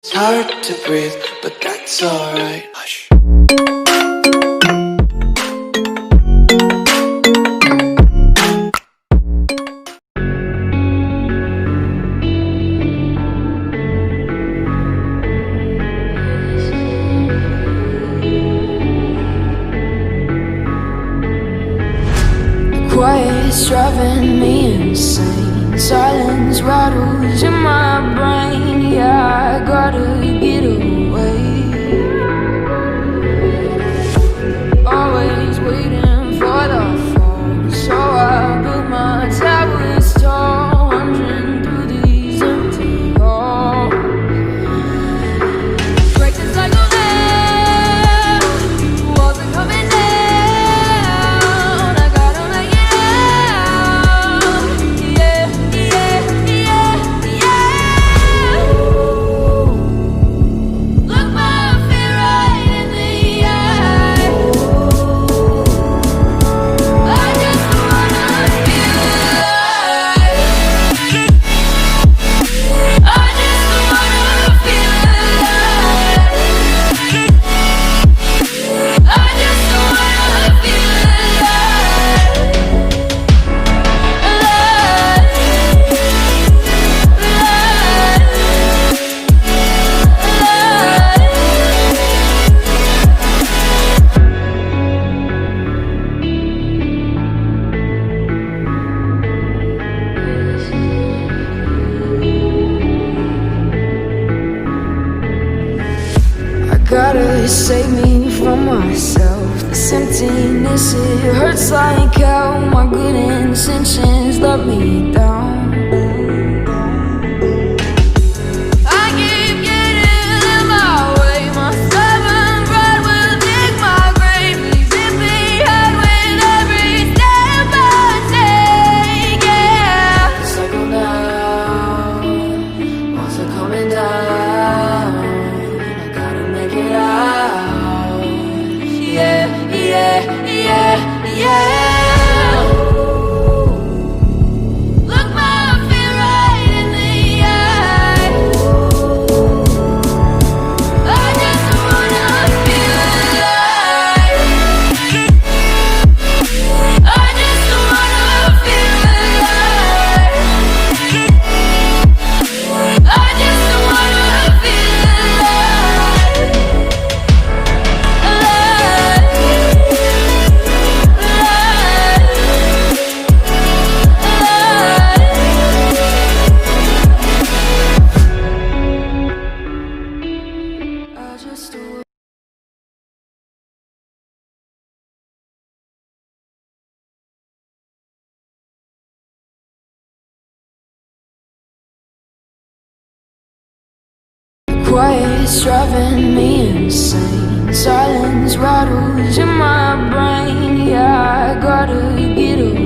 It's hard to breathe, but that's alright. Hush. Quiet's driving me insane. Silence rattles in my brain. Yeah, I gotta get away. Always waiting for the fall, so I built my towers tall, wandering through these empty halls. Break the cycle now, walls are coming down. Gotta save me from myself. This emptiness, it hurts like hell. My good intentions let me down. I keep getting in my way. My stubborn pride will dig my grave. Leaving me hard with every step I take. Yeah, cycle down, walls are coming down. Yeah. Look my fear right in the eye. I just wanna feel alive. I just wanna feel alive. I just wanna feel alive. Quiet's driving me insane. Silence rattles in my brain. Yeah, I gotta get away.